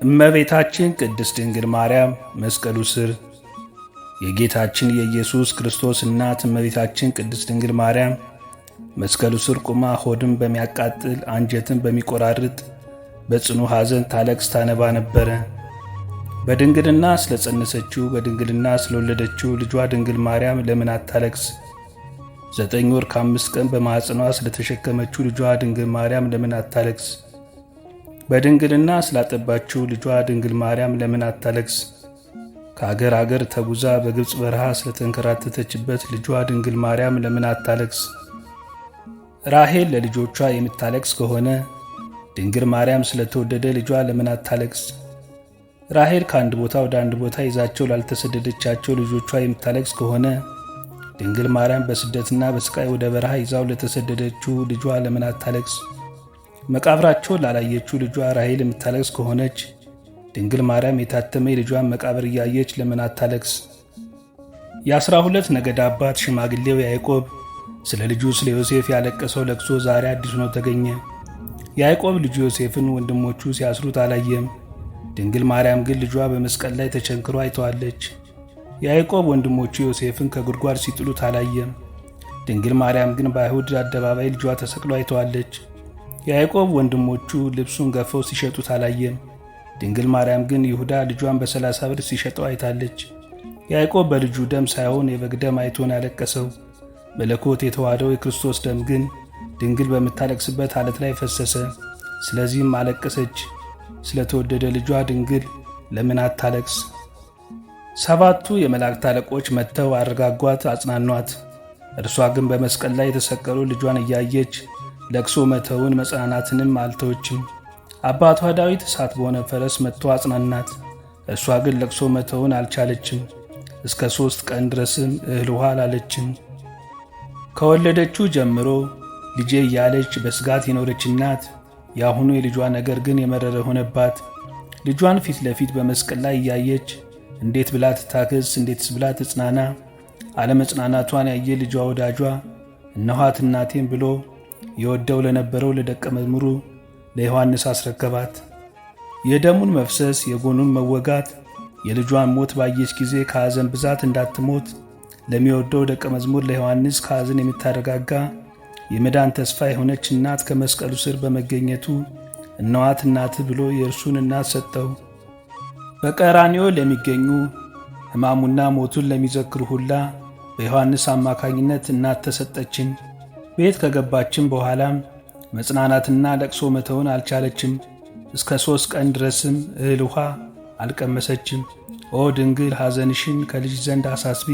እመቤታችን ቅድስት ድንግል ማርያም መስቀሉ ስር የጌታችን የኢየሱስ ክርስቶስ እናት እመቤታችን ቅድስት ድንግል ማርያም መስቀሉ ስር ቁማ ሆድን በሚያቃጥል አንጀትን በሚቆራርጥ በጽኑ ሐዘን ታለቅስ ታነባ ነበረ። በድንግልና ስለጸነሰችው በድንግልና ስለወለደችው ልጇ ድንግል ማርያም ለምን አታለቅስ? 9 ወር ከ5 ቀን በማኅፀኗ ስለተሸከመችው ልጇ ድንግል ማርያም ለምን አታለቅስ? በድንግልና ስላጠባችው ልጇ ድንግል ማርያም ለምን አታለቅስ? ከአገር አገር ተጉዛ በግብፅ በረሃ ስለተንከራተተችበት ልጇ ድንግል ማርያም ለምን አታለቅስ? ራሔል ለልጆቿ የምታለቅስ ከሆነ ድንግል ማርያም ስለተወደደ ልጇ ለምን አታለቅስ? ራሔል ከአንድ ቦታ ወደ አንድ ቦታ ይዛቸው ላልተሰደደቻቸው ልጆቿ የምታለቅስ ከሆነ ድንግል ማርያም በስደትና በስቃይ ወደ በረሃ ይዛው ለተሰደደችው ልጇ ለምን አታለቅስ? መቃብራቸውን ላላየችው ልጇ ራሔል የምታለቅስ ከሆነች ድንግል ማርያም የታተመ የልጇን መቃብር እያየች ለምን አታለቅስ? የ12 ነገድ አባት ሽማግሌው ያዕቆብ ስለ ልጁ ስለ ዮሴፍ ያለቀሰው ለቅሶ ዛሬ አዲስ ሆኖ ተገኘ። ያዕቆብ ልጁ ዮሴፍን ወንድሞቹ ሲያስሩት አላየም። ድንግል ማርያም ግን ልጇ በመስቀል ላይ ተቸንክሮ አይተዋለች። ያዕቆብ ወንድሞቹ ዮሴፍን ከጉድጓድ ሲጥሉት አላየም። ድንግል ማርያም ግን በአይሁድ አደባባይ ልጇ ተሰቅሎ አይተዋለች። ያዕቆብ ወንድሞቹ ልብሱን ገፈው ሲሸጡት አላየም። ድንግል ማርያም ግን ይሁዳ ልጇን በ30 ብር ሲሸጠው አይታለች። ያዕቆብ በልጁ ደም ሳይሆን የበግ ደም አይቶን ያለቀሰው። መለኮት የተዋሃደው የክርስቶስ ደም ግን ድንግል በምታለቅስበት ዓለት ላይ ፈሰሰ። ስለዚህም አለቀሰች። ስለተወደደ ልጇ ድንግል ለምን አታለቅስ? 7ቱ የመላእክት አለቆች መጥተው አረጋጓት፣ አጽናኗት። እርሷ ግን በመስቀል ላይ የተሰቀሉ ልጇን እያየች ለቅሶ መተውን መጽናናትንም አልተወችም። አባቷ ዳዊት እሳት በሆነ ፈረስ መጥቶ አጽናናት። እርሷ ግን ለቅሶ መተውን አልቻለችም። እስከ 3 ቀን ድረስም እህል ውሃ አላለችም። ከወለደችው ጀምሮ ልጄ እያለች በስጋት የኖረች እናት የአሁኑ የልጇ ነገር ግን የመረረ ሆነባት። ልጇን ፊት ለፊት በመስቀል ላይ እያየች እንዴት ብላ ትታክስ? እንዴትስ ብላ ትጽናና? አለመጽናናቷን ያየ ልጇ ወዳጇ እነኋት እናቴን ብሎ የወደው ለነበረው ለደቀ መዝሙሩ ለዮሐንስ አስረከባት። የደሙን መፍሰስ የጎኑን መወጋት የልጇን ሞት ባየች ጊዜ ከሐዘን ብዛት እንዳትሞት ለሚወደው ደቀ መዝሙር ለዮሐንስ ከሐዘን የምታረጋጋ የመዳን ተስፋ የሆነች እናት ከመስቀሉ ስር በመገኘቱ እነኋት እናት ብሎ የእርሱን እናት ሰጠው። በቀራንዮ ለሚገኙ ሕማሙና ሞቱን ለሚዘክሩ ሁላ በዮሐንስ አማካኝነት እናት ተሰጠችን። ቤት ከገባችን በኋላም መጽናናትና ለቅሶ መተውን አልቻለችም። እስከ 3 ቀን ድረስም እህል ውሃ አልቀመሰችም። ኦ ድንግል ሐዘንሽን ከልጅ ዘንድ አሳስቢ፣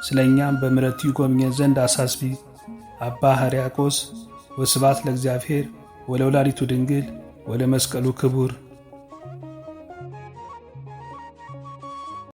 ስለ እኛም በምሕረቱ ይጎብኘን ዘንድ አሳስቢ። አባ ሕርያቆስ። ወስብሐት ለእግዚአብሔር ወለወላዲቱ ድንግል ወለመስቀሉ ክቡር